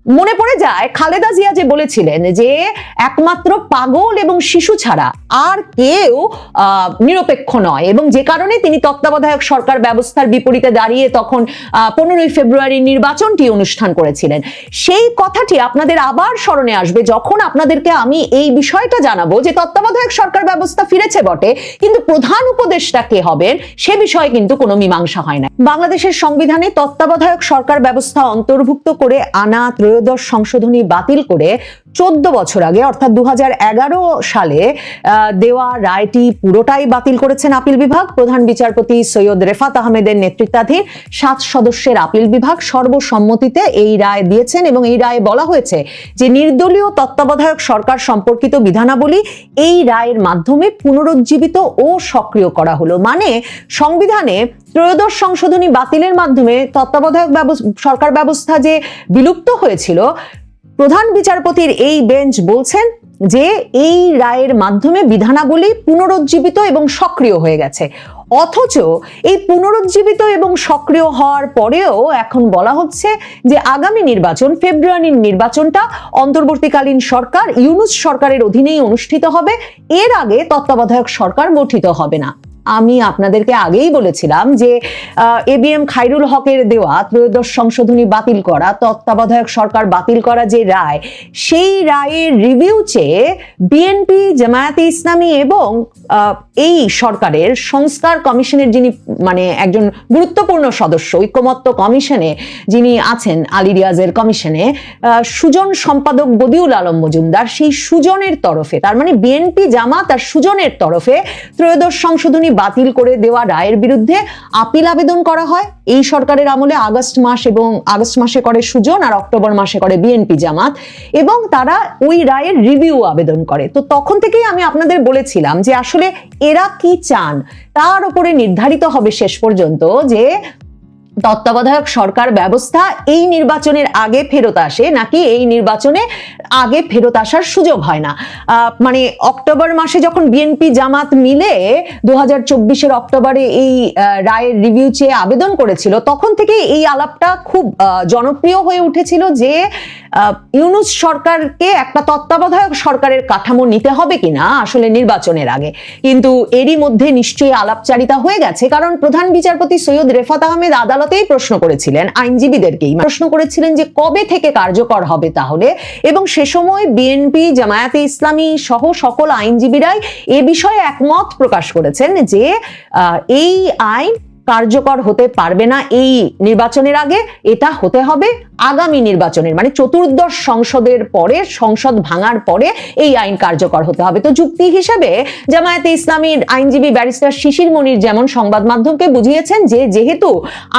মনে পড়ে যায় খালেদা জিয়া যে বলেছিলেন যে একমাত্র পাগল এবং শিশু ছাড়া আর কেউ নিরপেক্ষ নয়, এবং যে কারণে তিনি তত্ত্বাবধায়ক সরকার ব্যবস্থার বিপরীতে দাঁড়িয়ে তখন 15ই ফেব্রুয়ারি নির্বাচনটি অনুষ্ঠান করেছিলেন। সেই কথাটি আপনাদের আবার স্মরণে আসবে যখন আপনাদেরকে আমি এই বিষয়টা জানাবো যে তত্ত্বাবধায়ক সরকার ব্যবস্থা ফিরেছে বটে, কিন্তু প্রধান উপদেষ্টা কে হবেন সে বিষয়ে কিন্তু কোনো মীমাংসা হয় না। বাংলাদেশের সংবিধানে তত্ত্বাবধায়ক সরকার ব্যবস্থা অন্তর্ভুক্ত করে আনা ত্রয়োদশ সংশোধনী বাতিল করে 14 বছর আগে অর্থাৎ 2011 সালে দেওয়া রায়টি পুরোটাই বাতিল করেছেন আপিল বিভাগ। প্রধান বিচারপতি সৈয়দ রেফাত আহমেদের নেতৃত্বাধীন 7 সদস্যের আপিল বিভাগ সর্বসম্মতিতে এই রায় দিয়েছেন, এবং এই রায়ে বলা হয়েছে যে নির্দলীয় তত্ত্বাবধায়ক সরকার সম্পর্কিত বিধানাবলী এই রায়ের মাধ্যমে পুনরুজ্জীবিত ও সক্রিয় করা হলো। মানে সংবিধানে ত্রয়োদশ সংশোধনী বাতিলের মাধ্যমে তত্ত্বাবধায়ক সরকার ব্যবস্থা যে বিলুপ্ত হয়েছিল, প্রধান বিচারপতির এই বেঞ্চ বলছেন যে এই রায়ের মাধ্যমে বিধানাবলী পুনরুজ্জীবিত এবং সক্রিয় হয়ে গেছে। অথচ এই পুনরুজ্জীবিত এবং সক্রিয় হওয়ার পরেও এখন বলা হচ্ছে যে আগামী নির্বাচন, ফেব্রুয়ারির নির্বাচনটা অন্তর্বর্তীকালীন সরকার ইউনূস সরকারের অধীনেই অনুষ্ঠিত হবে, এর আগে তত্ত্বাবধায়ক সরকার গঠিত হবে না। আমি আপনাদেরকে আগেই বলেছিলাম যে এবিএম খায়রুল হকের দেওয়া ত্রয়োদশ সংশোধনী বাতিল করা, তত্ত্বাবধায়ক সরকার বাতিল করা যে রায়, সেই রায়ের রিভিউ চেয়ে বিএনপি, জামায়াতে ইসলামী এবং এই সরকারের সংস্কার কমিশনের যিনি মানে একজন গুরুত্বপূর্ণ সদস্য, ঐকমত্য কমিশনে যিনি আছেন, আলী রিয়াজের কমিশনে সুজন সম্পাদক বদিউল আলম মজুমদার, সেই সুজনের তরফে, তার মানে বিএনপি, জামাত আর সুজনের তরফে ত্রয়োদশ সংশোধনী বাতিল করে দেওয়া রায়ের বিরুদ্ধে আপিল আবেদন করা হয়। এই সরকারের আমলে আগস্ট মাসে করে সুজন আর অক্টোবর মাসে করে বিএনপি, জামাত, এবং তারা ওই রায়ের রিভিউ আবেদন করে। তো তখন থেকেই আমি আপনাদের বলেছিলাম যে আসলে এরা কি চান তার উপরে নির্ধারিত হবে শেষ পর্যন্ত যে তত্ত্বাবধায়ক সরকার ব্যবস্থা এই নির্বাচনের আগে ফেরত আসে নাকি এই নির্বাচনে আগে ফেরত আসার সুযোগ হয় না। মানে অক্টোবর মাসে যখন বিএনপি, জামাত মিলে 2024-এর অক্টোবরে এই রায়ের রিভিউ চেয়ে আবেদন করেছিল, তখন থেকে এই আলাপটা খুব জনপ্রিয় হয়ে উঠেছিল যে ইউনূস সরকারকে একটা তত্ত্বাবধায়ক সরকারের কাঠামো নিতে হবে কিনা আসলে নির্বাচনের আগে। কিন্তু এরই মধ্যে নিশ্চয়ই আলাপচারিতা হয়ে গেছে, কারণ প্রধান বিচারপতি সৈয়দ রেফাত আহমেদ আদালতেই প্রশ্ন করেছিলেন, আইনজীবীদেরকেই প্রশ্ন করেছিলেন যে কবে থেকে কার্যকর হবে তাহলে, এবং সে সময় বিএনপি, জামায়াতে ইসলামী সহ সকল আইনজীবীরাই এ বিষয়ে একমত প্রকাশ করেছেন যে এই আইন কার্যকর হতে পারবে না এই নির্বাচনের আগে, এটা হতে হবে আগামী নির্বাচনের, মানে চতুর্দশ সংসদের পরে, সংসদ ভাঙার পরে এই আইন কার্যকর হতে হবে। তো যুক্তি হিসেবে জামায়াতে ইসলামীর আইনজীবী ব্যারিস্টার শিশির মনির যেমন সংবাদ মাধ্যমকে বুঝিয়েছেন যে যেহেতু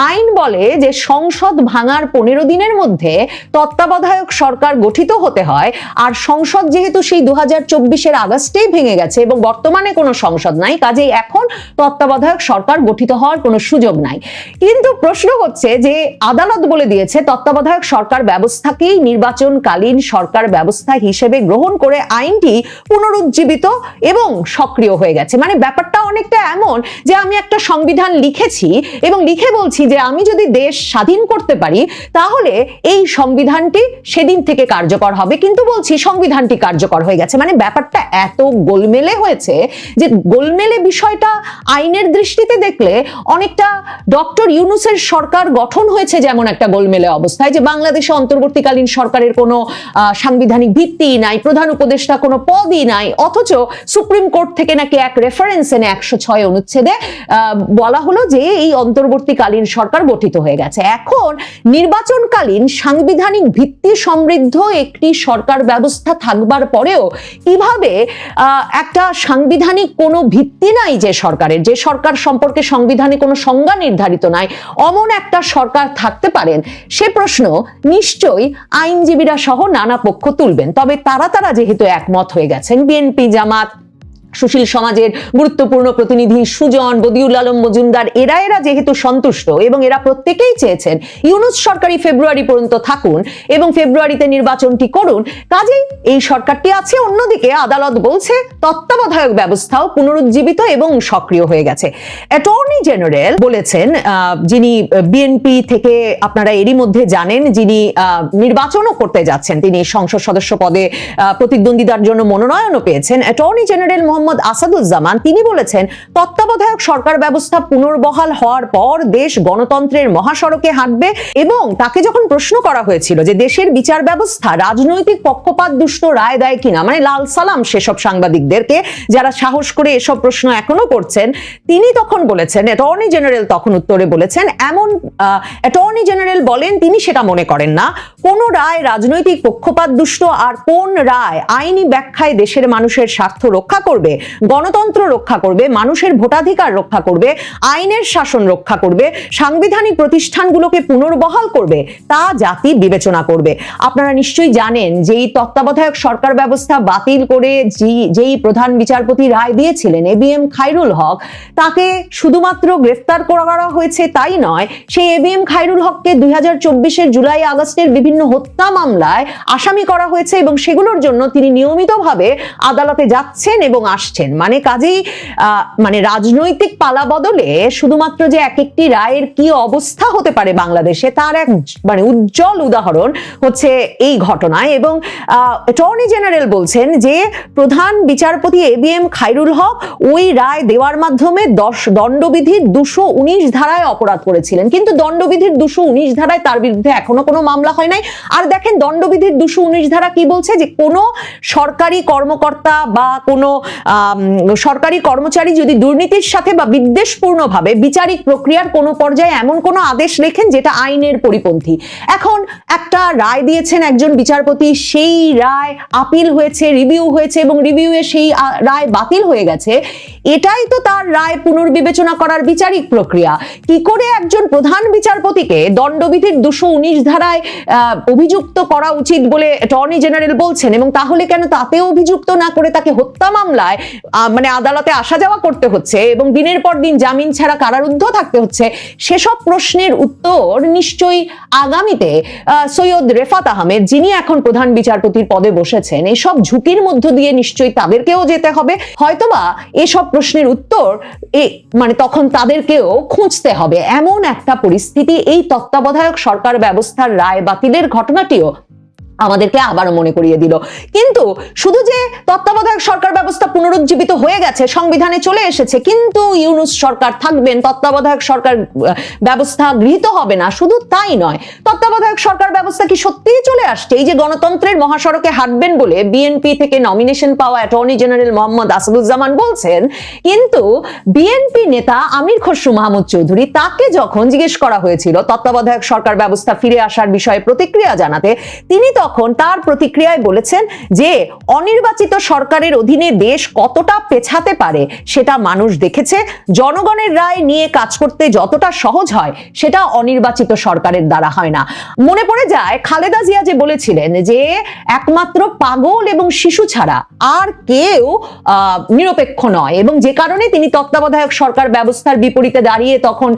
আইন বলে যে সংসদ ভাঙার 15 দিনের মধ্যে তত্ত্বাবধায়ক সরকার গঠিত হতে হয়, আর সংসদ যেহেতু সেই 2024-এর আগস্টেই ভেঙে গেছে এবং বর্তমানে কোনো সংসদ নাই, কাজেই এখন তত্ত্বাবধায়ক সরকার গঠিত হওয়ার কোনো সুযোগ নাই। কিন্তু প্রশ্ন হচ্ছে যে আদালত বলে দিয়েছে তত্ত্বাবধায়ক সরকার ব্যবস্থাকেই নির্বাচনকালীন সরকার ব্যবস্থা হিসেবে গ্রহণ করে আইনটি পুনরুজ্জীবিত এবং সক্রিয় হয়ে গেছে। মানে ব্যাপারটা অনেকটা এমন যে আমি একটা সংবিধান লিখেছি এবং লিখে বলছি যে আমি যদি দেশ স্বাধীন করতে পারি তাহলে এই সংবিধানটি সেদিন থেকে কার্যকর হবে, কিন্তু বলছি সংবিধানটি কার্যকর হয়ে গেছে। মানে ব্যাপারটা এত গোলমেলে হয়েছে যে গোলমেলে বিষয়টা আইনের দৃষ্টিতে দেখলে অনেকটা ডক্টর ইউনূসের সরকার গঠন হয়েছে যেমন একটা গোলমেলে অবস্থায়, যে বাংলাদেশে অন্তর্বর্তীকালীন সরকারের কোনো সাংবিধানিক ভিত্তি নাই, প্রধান উপদেষ্টা কোনো পদই নাই, অথচ সুপ্রিম কোর্ট থেকে নাকি এক রেফারেন্স এনে 106 অনুচ্ছেদে বলা হলো যে এই অন্তর্বর্তীকালীন সরকার গঠিত হয়ে গেছে। এখন নির্বাচনকালীন সাংবিধানিক ভিত্তি সমৃদ্ধ একটি সরকার ব্যবস্থা থাকবার পরেও কিভাবে একটা সাংবিধানিক কোনো ভিত্তি নাই যে সরকারের, যে সরকার সম্পর্কে সংবিধানে কোনো সংজ্ঞা নির্ধারিত নাই, অমন একটা সরকার থাকতে পারেন, সে প্রশ্ন নিশ্চয়ই আইনজীবীরা সহ নানা পক্ষ তুলবেন। তবে তারা যেহেতু একমত হয়ে গেছেন, বিএনপি, জামাত সুশীল সমাজের গুরুত্বপূর্ণ প্রতিনিধি সুজন, বদিউল আলম মজুমদার, এরা যেহেতু সন্তুষ্ট এবং এরা প্রত্যেকেই চেয়েছেন ইউনূস সরকারই ফেব্রুয়ারি পর্যন্ত থাকুন এবং ফেব্রুয়ারিতে নির্বাচনটি করুন, কাজেই এই সরকারটি আছে। অন্যদিকে আদালত বলছে তত্ত্বাবধায়ক ব্যবস্থাও পুনরুজ্জীবিত এবং সক্রিয় হয়ে গেছে। অ্যাটর্নি জেনারেল বলেছেন, যিনি বিএনপি থেকে আপনারা এরই মধ্যে জানেন, যিনি নির্বাচনও করতে যাচ্ছেন, তিনি সংসদ সদস্য পদে প্রতিদ্বন্দ্বিতার জন্য মনোনয়নও পেয়েছেন, অ্যাটর্নি জেনারেল মোহাম্মদ আসাদুজ্জামান, তিনি বলেছেন তত্ত্বাবধায়ক সরকার ব্যবস্থা পুনর্বহাল হওয়ার পর দেশ গণতন্ত্রের মহাসড়কে হাঁটবে। এবং তাকে যখন প্রশ্ন করা হয়েছিল যে দেশের বিচার ব্যবস্থা রাজনৈতিক পক্ষপাত দুষ্ট রায় দেয় কিনা, মানে লাল সালাম সেসব সাংবাদিকদেরকে যারা সাহস করে এসব প্রশ্ন এখনো করছেন, তিনি তখন বলেছেন, অ্যাটর্নি জেনারেল তখন উত্তরে বলেছেন, এমন অ্যাটর্নি জেনারেল বলেন তিনি সেটা মনে করেন না। কোন রায় রাজনৈতিক পক্ষপাত দুষ্ট আর কোন রায় আইনি ব্যাখ্যায় দেশের মানুষের স্বার্থ রক্ষা করবে, গণতন্ত্র রক্ষা করবে, মানুষের ভোটাধিকার রক্ষা করবে, আইনের শাসন রক্ষা করবে, সাংবিধানিক প্রতিষ্ঠানগুলোকে পুনর্বহাল করবে, তা জাতি বিবেচনা করবে। আপনারা নিশ্চয়ই জানেন যে এই তত্ত্বাবধায়ক সরকার ব্যবস্থা বাতিল করে যেই প্রধান বিচারপতি রায় দিয়েছিলেন এবিএম খায়রুল হক, তাকে শুধুমাত্র গ্রেফতার করা হয়েছে তাই নয়, সেই এবিএম খায়রুল হককে 2024-এর জুলাই আগস্টের বিভিন্ন হত্যা মামলায় আসামি করা হয়েছে এবং সেগুলোর জন্য তিনি নিয়মিতভাবে আদালতে যাচ্ছেন এবং আসছেন। মানে কাজেই মানে রাজনৈতিক পালা বদলে শুধুমাত্র যে এক একটি রায়ের কি অবস্থা হতে পারে বাংলাদেশে, তার এক মানে উজ্জ্বল উদাহরণ হচ্ছে এই ঘটনায়। এবং অ্যাটর্নি জেনারেল বলছেন যে প্রধান বিচারপতি এবিএম খায়রুল হক ওই রায় দেওয়ার মাধ্যমে দণ্ডবিধির 219 ধারায় অপরাধ করেছিলেন, কিন্তু দণ্ডবিধির 219 ধারায় তার বিরুদ্ধে এখনো কোনো মামলা হয় নাই। আর দেখেন দণ্ডবিধির 219 ধারা কি বলছে, যে কোনো সরকারি কর্মকর্তা বা কোনো সরকারি কর্মচারী যদি দুর্নীতির সাথে বা বিদ্বেষপূর্ণভাবে বিচারিক প্রক্রিয়ার কোনো পর্যায়ে এমন কোনো আদেশ লেখেন যেটা আইনের পরিপন্থী। এখন একটা রায় দিয়েছেন একজন বিচারপতি, সেই রায় আপিল হয়েছে, রিভিউ হয়েছে এবং রিভিউয়ে সেই রায় বাতিল হয়ে গেছে, এটাই তো তার রায় পুনর্বিবেচনা করার বিচারিক প্রক্রিয়া। কি করে একজন প্রধান বিচারপতিকে দণ্ডবিধির 219 ধারায় অভিযুক্ত করা উচিত বলে অ্যাটর্নি জেনারেল বলছেন, এবং তাহলে কেন তাতে অভিযুক্ত না করে তাকে হত্যা মামলায় মানে আদালতে আসা যাওয়া করতে হচ্ছে এবং দিনের পর দিন জামিন ছাড়া কারারুদ্ধ থাকতে হচ্ছে, সেসব প্রশ্নের উত্তর নিশ্চয়ই আগামীতে সৈয়দ রেফাত আহমেদ, যিনি এখন প্রধান বিচারপতির পদে বসেছেন, এসব ঝুঁকির মধ্য দিয়ে নিশ্চয়ই তাদেরকেও যেতে হবে। হয়তোবা এসব প্রশ্নের উত্তর মানে তখন তাদেরকেও খুঁজতে হবে। এমন একটা পরিস্থিতি এই তত্ত্বাবধায়ক সরকার ব্যবস্থার রায় বাতিলের ঘটনাটিও আমাদেরকে আবারও মনে করিয়ে দিল। কিন্তু শুধু যে তত্ত্বাবধায়ক সরকার ব্যবস্থা পুনরুজ্জীবিত হয়ে গেছে, সংবিধানে চলে এসেছে, কিন্তু ইউনূস সরকার থাকবেন, তত্ত্বাবধায়ক সরকার ব্যবস্থা গৃহীত হবে না, শুধু তাই নয়, তত্ত্বাবধায়ক সরকার ব্যবস্থা কি সত্যিই চলে আসছে? এই যে গণতন্ত্রের মহাসড়কে হাঁটবেন বলে বিএনপি থেকে নমিনেশন পাওয়া অ্যাটর্নি জেনারেল মোহাম্মদ আসাদুজ্জামান বলছেন, কিন্তু বিএনপি নেতা আমির খসরু মাহমুদ চৌধুরী, তাকে যখন জিজ্ঞেস করা হয়েছিল তত্ত্বাবধায়ক সরকার ব্যবস্থা ফিরে আসার বিষয়ে প্রতিক্রিয়া জানাতে, তিনি তখন তার প্রতিক্রিয়ায় বলেছেন যে অনির্বাচিত সরকারের অধীনে দেশ কতটা পেছাতে পারে সেটা মানুষ দেখেছে, জনগণের রায় নিয়ে কাজ করতে যতটা সহজ হয় সেটা অনির্বাচিত সরকারের দ্বারা হয় না। মনে পড়ে যায় খালেদা জিয়া যে বলেছিলেন যে একমাত্র পাগল এবং শিশু ছাড়া আর কেউ নিরপেক্ষ নয়, এবং যে কারণে তিনি তত্ত্বাবধায়ক সরকার ব্যবস্থার বিপরীতে দাঁড়িয়ে তখন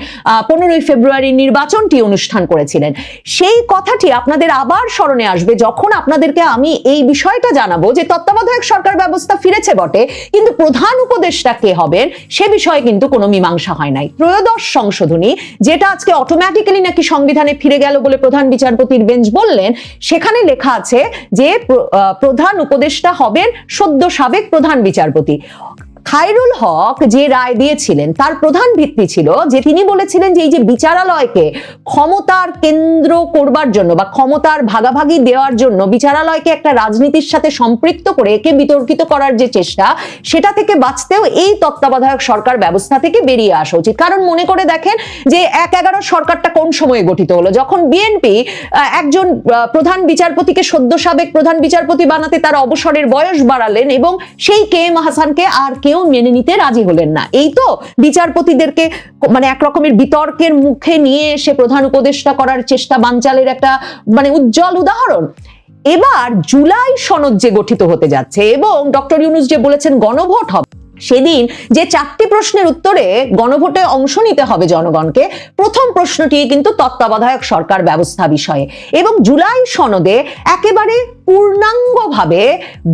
15 ফেব্রুয়ারি নির্বাচনটি অনুষ্ঠান করেছিলেন। সেই কথাটি আপনাদের আবার স্মরণে আসবে যখন আপনাদেরকে আমি এই বিষয়টা জানাবো যে তত্ত্বাবধায়ক সরকার ব্যবস্থা ফিরেছে বটে, কিন্তু প্রধান উপদেষ্টা কে হবেন সে বিষয়ে কিন্তু কোনো মীমাংসা হয় নাই। ত্রয়োদশ সংশোধনী, যেটা আজকে অটোমেটিক্যালি নাকি সংবিধানে ফিরে গেল বলে প্রধান বিচারপতির বেঞ্চ বললেন, সেখানে লেখা আছে যে প্রধান উপদেষ্টা হবেন সদ্য সাবেক প্রধান বিচারপতি। খায়রুল হক যে রায় দিয়েছিলেন তার প্রধান ভিত্তি ছিল যে তিনি বলেছিলেন যে এই যে বিচারালয়কে ক্ষমতার কেন্দ্র করবার জন্য বা ক্ষমতার ভাগাভাগি দেওয়ার জন্য বিচারালয়কে একটা রাজনীতির সাথে সম্পৃক্ত করে একে বিতর্কিত করার যে চেষ্টা, সেটা থেকে বাঁচতেও এই তত্ত্বাবধায়ক সরকার ব্যবস্থা থেকে বেরিয়ে আসা উচিত। কারণ মনে করে দেখেন যে 1/11 সরকারটা কোন সময়ে গঠিত হলো, যখন বিএনপি একজন প্রধান বিচারপতিকে সদ্য সাবেক প্রধান বিচারপতি বানাতে তার অবসরের বয়স বাড়ালেন এবং সেই KM হাসানকে আর কেউ মেনে নিতে রাজি হলেন না। এই তো বিচারপতিদেরকে মানে একরকমের বিতর্কের মুখে নিয়ে এসে প্রধান উপদেষ্টা করার চেষ্টা বানচালের একটা মানে উজ্জ্বল উদাহরণ। এবার জুলাই সনদ যে গঠিত হতে যাচ্ছে এবং ডক্টর ইউনূস যে বলেছেন গণভোট হবে, সেদিন যে 4টি প্রশ্নের উত্তরে গণভোটে অংশ নিতে হবে জনগণকে, প্রথম প্রশ্নটি কিন্তু তত্ত্বাবধায়ক সরকার ব্যবস্থা বিষয়ে, এবং জুলাই সনদে একেবারে পূর্ণাঙ্গভাবে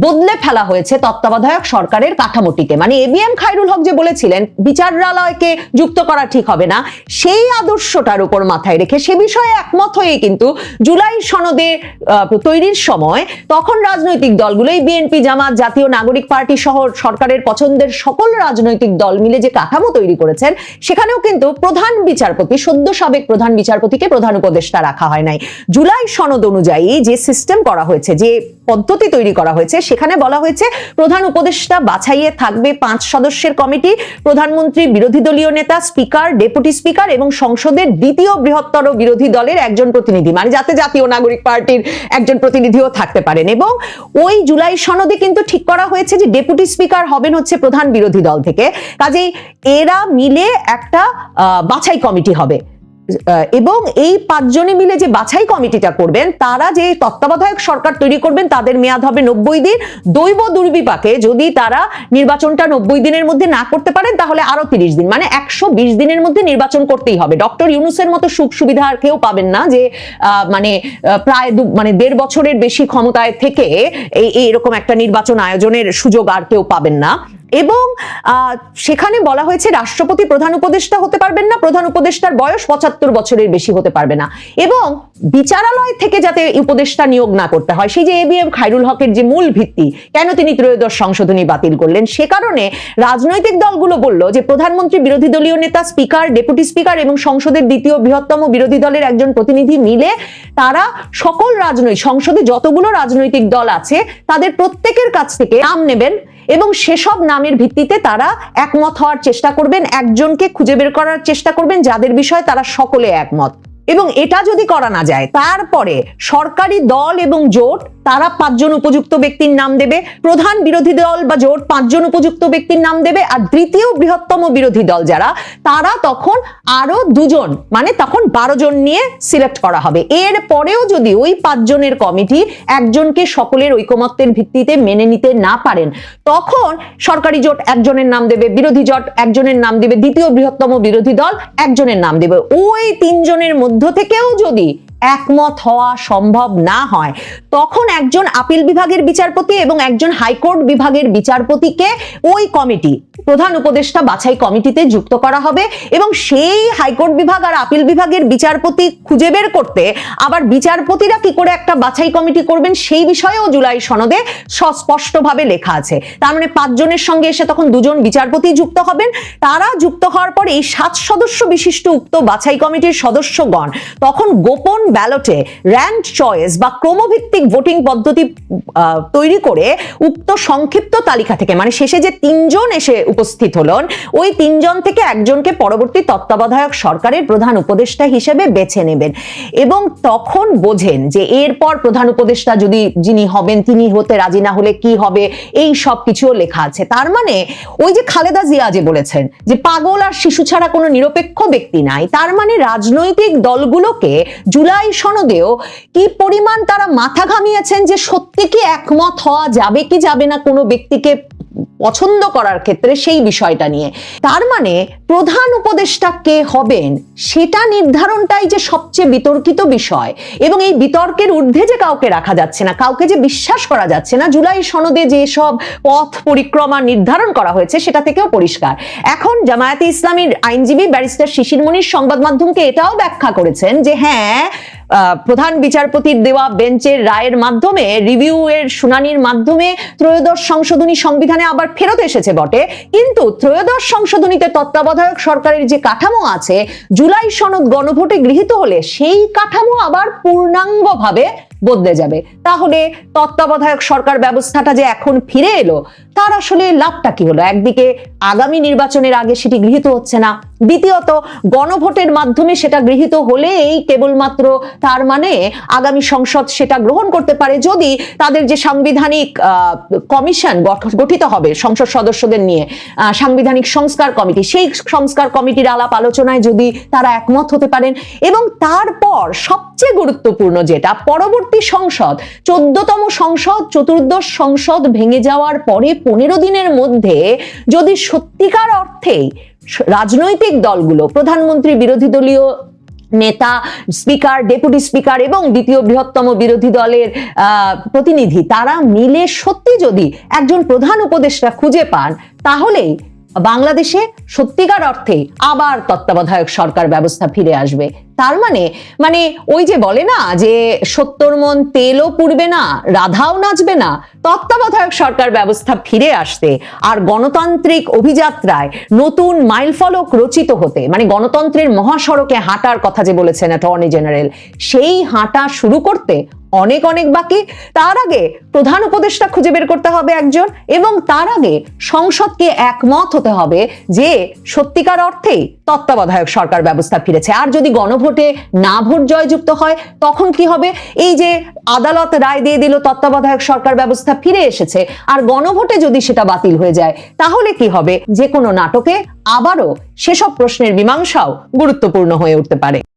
বদলে ফেলা হয়েছে তত্ত্বাবধায়ক সরকারের কাঠামোটিকে। মানে এবিএম খায়রুল হক যে বলেছিলেন বিচারালয়কে যুক্ত করা ঠিক হবে না, সেই আদর্শটার উপর মাথায় রেখে সে বিষয়ে একমত হয়ে কিন্তু জুলাই সনদে তৈরির সময় তখন রাজনৈতিক দলগুলো, এই বিএনপি, জামাত, জাতীয় নাগরিক পার্টি সহ সরকারের পছন্দের সকল রাজনৈতিক দল মিলে যে কাঠামো তৈরি করেছেন, সেখানেও কিন্তু প্রধান বিচারপতি, সদ্য সাবেক প্রধান বিচারপতিকে প্রধান উপদেষ্টা রাখা হয় নাই। জুলাই সনদ অনুযায়ী যে সিস্টেম করা হয়েছে, যে পদ্ধতি তৈরি করা হয়েছে, সেখানে বলা হয়েছে প্রধান উপদেষ্টা বাছাইয়ে থাকবে 5 সদস্যের কমিটি, প্রধানমন্ত্রী, বিরোধী দলীয় নেতা, স্পিকার, ডেপুটি স্পিকার এবং সংসদের দ্বিতীয় বৃহত্তর বিরোধী দলের একজন প্রতিনিধি, মানে যাতে জাতীয় নাগরিক পার্টির একজন প্রতিনিধিও থাকতে পারেন। এবং ওই জুলাই সনদে কিন্তু ঠিক করা হয়েছে যে ডেপুটি স্পিকার হবেন হচ্ছে প্রধান বিরোধী দল থেকে, কাজেই এরা মিলে একটা বাছাই কমিটি হবে, এবং এই 5 জনে মিলে যে বাছাই কমিটিটা করবেন, তারা যে তত্ত্বাবধায়ক সরকার তৈরি করবেন তাদের মেয়াদ হবে 90 দিন। দৈব দুর্বিপাকে যদি তারা নির্বাচনটা 90 দিনের মধ্যে না করতে পারেন তাহলে আরো 30 দিন, মানে 120 দিনের মধ্যে নির্বাচন করতেই হবে। ডক্টর ইউনূসের মতো সুখ সুবিধা আর কেউ পাবেন না, যে প্রায় 1.5 বছরের বেশি ক্ষমতায় থেকে এরকম একটা নির্বাচন আয়োজনের সুযোগ আর কেউ পাবেন না। এবং সেখানে বলা হয়েছে রাষ্ট্রপতি প্রধান উপদেষ্টা হতে পারবেন না, প্রধান উপদেষ্টার বয়স 75 বছরের বেশি হতে পারবে না, এবং বিচারালয় থেকে যাতে উপদেষ্টা নিয়োগ না করতে হয়, সেই যে এবিএম খায়রুল হকের যে মূল ভিত্তি, কেন তিনি ত্রয়োদশ সংশোধনী বাতিল করলেন, সে কারণে রাজনৈতিক দলগুলো বলল যে প্রধানমন্ত্রী, বিরোধী দলীয় নেতা, স্পিকার, ডেপুটি স্পিকার এবং সংসদের দ্বিতীয় বৃহত্তম বিরোধী দলের একজন প্রতিনিধি মিলে তারা সকল সংসদে যতগুলো রাজনৈতিক দল আছে তাদের প্রত্যেকের কাছ থেকে নাম নেবেন এবং সেসব নামের ভিত্তিতে তারা একমত হওয়ার চেষ্টা করবেন, একজনকে খুঁজে বের করার চেষ্টা করবেন যাদের বিষয়ে তারা সকলে একমত। এবং এটা যদি করা না যায়, তারপরে সরকারি দল এবং জোট তারা 5 জন উপযুক্ত ব্যক্তির নাম দেবে, প্রধান বিরোধী দল বা জোট 5 জন উপযুক্ত ব্যক্তির নাম দেবে, আর দ্বিতীয় বৃহত্তম বিরোধী দল যারা, তারা তখন আরো 2 জন, মানে তখন 12 জন নিয়ে সিলেক্ট করা হবে। এর পরেও যদি ওই 5 জনের কমিটি একজনকে সকলের ঐকমত্যের ভিত্তিতে মেনে নিতে না পারেন, তখন সরকারি জোট একজনের নাম দেবে, বিরোধী জোট একজনের নাম দেবে, দ্বিতীয় বৃহত্তম বিরোধী দল একজনের নাম দেবে। ওই 3 জনের মধ্য থেকেও যদি একমত হওয়া সম্ভব না হয়, তখন একজন আপিল বিভাগের বিচারপতি এবং একজন হাইকোর্ট বিভাগের বিচারপতিকে ওই কমিটি, প্রধান উপদেষ্টা বাছাই কমিটিতে যুক্ত করা হবে, এবং সেই হাইকোর্ট বিভাগ আর আপিল বিভাগের বিচারপতি খুঁজে বের করতে আবার বিচারপতিরা কি করে একটা বাছাই কমিটি করবেন সেই বিষয়েও জুলাই সনদে স্পষ্টভাবে লেখা আছে। তার মানে 5 জনের সঙ্গে এসে তখন 2 জন বিচারপতি যুক্ত হবেন। তারা যুক্ত হওয়ার পরে এই 7 সদস্য বিশিষ্ট উক্ত বাছাই কমিটির সদস্যগণ তখন গোপন ব্যালটে র্যাঙ্ক চয়েস বা ক্রমভিত্তিক ভোটিং পদ্ধতি তৈরি করে উক্ত সংক্ষিপ্ত তালিকা থেকে, মানে শেষে যে 3 জন এসে উপস্থিত হলেন, ওই 3 জন থেকে একজনকে পরবর্তী তত্ত্বাবধায়ক সরকারের প্রধান উপদেষ্টা হিসেবে বেছে নেবেন। এবং তখন বোঝেন যে এরপর প্রধান উপদেষ্টা যদি যিনি হবেন তিনি হতে রাজি না হলে কি হবে, এই সব কিছুও লেখা আছে। তার মানে ওই যে খালেদা জিয়া যে বলেছেন যে পাগল আর শিশু ছাড়া কোনো নিরপেক্ষ ব্যক্তি নাই, তার মানে রাজনৈতিক দলগুলোকে জুলাই সনদেও কি পরিমাণ তারা মাথা ঘামিয়েছেন যে সত্যি কি একমত হওয়া যাবে কি যাবে না কোনো ব্যক্তিকে পছন্দ করার ক্ষেত্রে সেই বিষয়টা নিয়ে। তার মানে প্রধান উপদেষ্টা কে হবেন সেটা নির্ধারণটাই যে সবচেয়ে বিতর্কিত বিষয়, এবং এই বিতর্কের ঊর্ধ্বে যে কাউকে রাখা যাচ্ছে না, কাউকে যে বিশ্বাস করা যাচ্ছে না, জুলাই সনদে যে সব পথ পরিক্রমা নির্ধারণ করা হয়েছে সেটা থেকেও পরিষ্কার। এখন জামায়াতে ইসলামীর আইনজীবী ব্যারিস্টার শিশির মনির সংবাদ মাধ্যমকে এটাও ব্যাখ্যা করেছেন যে হ্যাঁ, প্রধান বিচারপতির দেওয়া বেঞ্চের রায়ের মাধ্যমে, রিভিউ এর শুনানির মাধ্যমে ত্রয়োদশ সংশোধনী সংবিধানে আবার ফেরত এসেছে বটে, কিন্তু ত্রয়োদশ সংশোধনীতে তত্ত্বাবধায়ক সরকারের যে কাঠামো আছে জুলাই সনদ গণভোটে গৃহীত হলে সেই কাঠামো আবার পূর্ণাঙ্গভাবে বদলে যাবে। তাহলে তত্ত্বাবধায়ক সরকার ব্যবস্থাটা যে এখন ফিরে এলো, তার আসলে লাভটা কি হলো? একদিকে আগামী নির্বাচনের আগে সেটি গৃহীত হচ্ছে না, দ্বিতীয়ত, গণভোটের মাধ্যমে সেটা গৃহীত হলেই কেবলমাত্র তার মানে আগামী সংসদ সেটা গ্রহণ করতে পারে যদি তাদের যে সাংবিধানিক কমিশন গঠিত হবে সংসদ সদস্যদের নিয়ে, সাংবিধানিক সংস্কার কমিটি, সেই সংস্কার কমিটির আলাপ আলোচনায় যদি তারা একমত হতে পারেন, এবং তারপর সবচেয়ে গুরুত্বপূর্ণ যেটা, পরবর্তী সংসদ 14তম সংসদ, চতুর্দশ সংসদ ভেঙে যাওয়ার পরে 15 দিনের মধ্যে যদি সত্যিকার অর্থেই রাজনৈতিক দলগুলো, প্রধানমন্ত্রী, বিরোধী দলীয় নেতা, স্পিকার, ডেপুটি স্পিকার এবং দ্বিতীয় বৃহত্তম বিরোধী দলের প্রতিনিধি, তারা মিলে সত্যি যদি একজন প্রধান উপদেষ্টা খুঁজে পান, তাহলেই বাংলাদেশে সত্যিকার অর্থে আবার তত্ত্বাবধায়ক সরকার ব্যবস্থা ফিরে আসবে। তার মানে ওই যে বলে না যে 70 মণ তেলও পুড়বে না, রাধাও নাচবে না, তত্ত্বাবধায়ক সরকার ব্যবস্থা ফিরে আসতে আর গণতান্ত্রিক অভিযাত্রায় নতুন মাইলফলক রচিত হতে, মানে গণতন্ত্রের মহাসড়কে হাঁটার কথা যে বলেছেন অ্যাটর্নি জেনারেল, সেই হাঁটা শুরু করতে অনেক অনেক বাকি। তার আগে প্রধান উপদেষ্টা খুঁজে বের করতে হবে একজন, এবং তার আগে সংসদকে একমত হতে হবে যে সত্যিকার অর্থেই তত্ত্বাবধায়ক সরকার ব্যবস্থা ফিরেছে। আর যদি গণভোটে না ভোট জয়যুক্ত হয় তখন কি হবে? এই যে আদালত রায় দিয়ে দিল তত্ত্বাবধায়ক সরকার ব্যবস্থা ফিরে এসেছে, আর গণভোটে যদি সেটা বাতিল হয়ে যায় তাহলে কি হবে? যে কোনো নাটকে আবারও সেসব প্রশ্নের মীমাংসাও গুরুত্বপূর্ণ হয়ে উঠতে পারে।